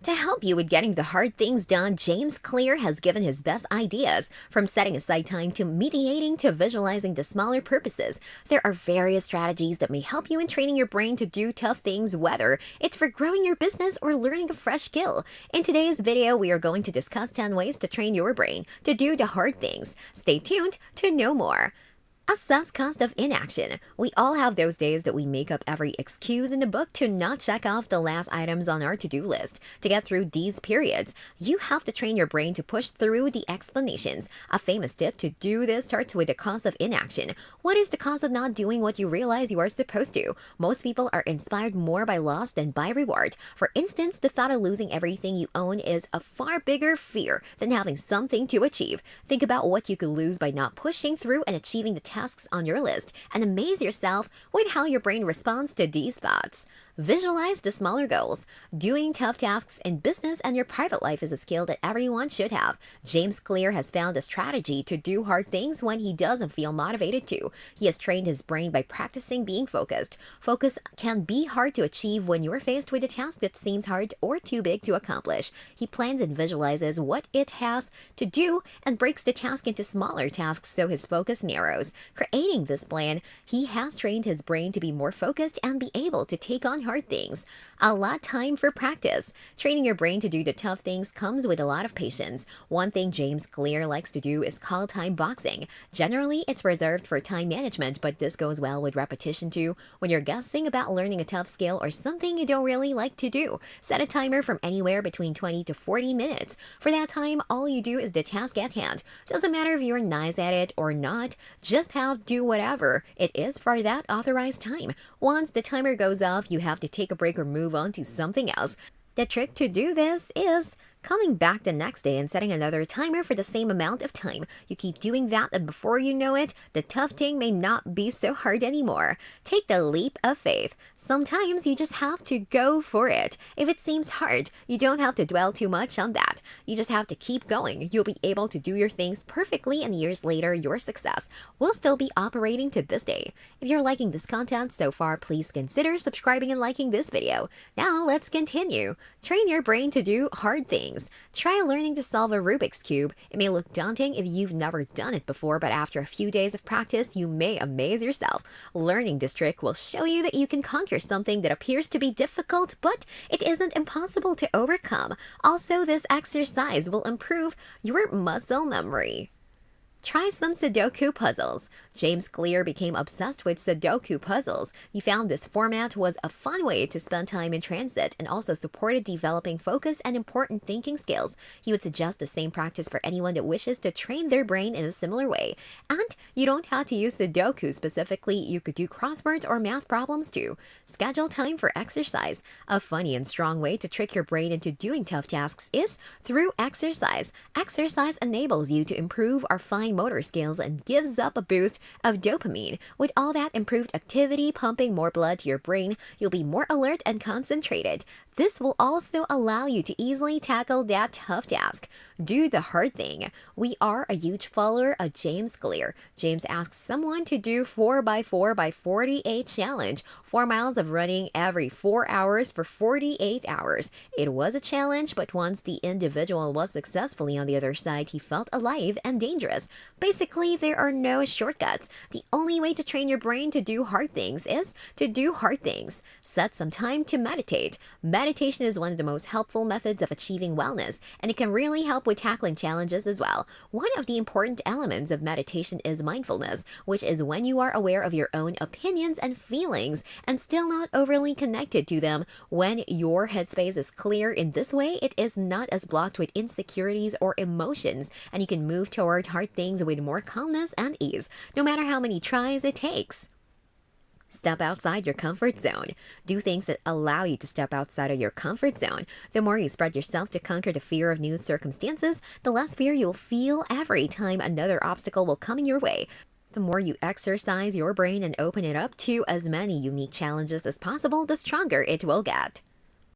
To help you with getting the hard things done, James Clear has given his best ideas, from setting aside time to mediating to visualizing the smaller purposes. There are various strategies that may help you in training your brain to do tough things, whether it's for growing your business or learning a fresh skill. In today's video, we are going to discuss 10 ways to train your brain to do the hard things. Stay tuned to know more. Assess cost of inaction. We all have those days that we make up every excuse in the book to not check off the last items on our to-do list. To get through these periods, you have to train your brain to push through the explanations. A famous tip to do this starts with the cost of inaction. What is the cost of not doing what you realize you are supposed to? Most people are inspired more by loss than by reward. For instance, the thought of losing everything you own is a far bigger fear than having something to achieve. Think about what you could lose by not pushing through and achieving the tasks on your list, and amaze yourself with how your brain responds to these thoughts. Visualize the smaller goals. Doing tough tasks in business and your private life is a skill that everyone should have. James Clear has found a strategy to do hard things when he doesn't feel motivated to. He has trained his brain by practicing being focused. Focus can be hard to achieve when you're faced with a task that seems hard or too big to accomplish. He plans and visualizes what it has to do and breaks the task into smaller tasks so his focus narrows. Creating this plan, he has trained his brain to be more focused and be able to take on hard things. A lot time for practice. Training your brain to do the tough things comes with a lot of patience. One thing James Clear likes to do is call time boxing. Generally, it's reserved for time management, but this goes well with repetition too. When you're guessing about learning a tough skill or something you don't really like to do, set a timer from anywhere between 20 to 40 minutes. For that time, all you do is the task at hand. Doesn't matter if you're nice at it or not, just do whatever it is for that authorized time. Once the timer goes off, you have to take a break or move on to something else. The trick to do this is coming back the next day and setting another timer for the same amount of time. You keep doing that, and before you know it, the tough thing may not be so hard anymore. Take the leap of faith. Sometimes you just have to go for it. If it seems hard, you don't have to dwell too much on that. You just have to keep going. You'll be able to do your things perfectly, and years later, your success will still be operating to this day. If you're liking this content so far, please consider subscribing and liking this video. Now let's continue. Train your brain to do hard things. Try learning to solve a Rubik's Cube. It may look daunting if you've never done it before, but after a few days of practice, you may amaze yourself. Learning this trick will show you that you can conquer something that appears to be difficult, but it isn't impossible to overcome. Also, this exercise will improve your muscle memory. Try some Sudoku puzzles. James Clear became obsessed with Sudoku puzzles. He found this format was a fun way to spend time in transit and also supported developing focus and important thinking skills. He would suggest the same practice for anyone that wishes to train their brain in a similar way. And you don't have to use Sudoku specifically, you could do crosswords or math problems too. Schedule time for exercise. A funny and strong way to trick your brain into doing tough tasks is through exercise. Exercise enables you to improve our fine motor skills and gives up a boost of dopamine. With all that improved activity pumping more blood to your brain, you'll be more alert and concentrated. This will also allow you to easily tackle that tough task. Do the hard thing. We are a huge follower of James Clear. James asks someone to do 4x4x48 challenge, 4 miles of running every 4 hours for 48 hours. It was a challenge, but once the individual was successfully on the other side, he felt alive and dangerous. Basically, there are no shortcuts. The only way to train your brain to do hard things is to do hard things. Set some time to meditate. Meditation is one of the most helpful methods of achieving wellness, and it can really help with tackling challenges as well. One of the important elements of meditation is mindfulness, which is when you are aware of your own opinions and feelings and still not overly connected to them. When your headspace is clear in this way, it is not as blocked with insecurities or emotions, and you can move toward hard things with more calmness and ease, no matter how many tries it takes. Step outside your comfort zone. Do things that allow you to step outside of your comfort zone. The more you spread yourself to conquer the fear of new circumstances, the less fear you'll feel every time another obstacle will come in your way. The more you exercise your brain and open it up to as many unique challenges as possible, the stronger it will get.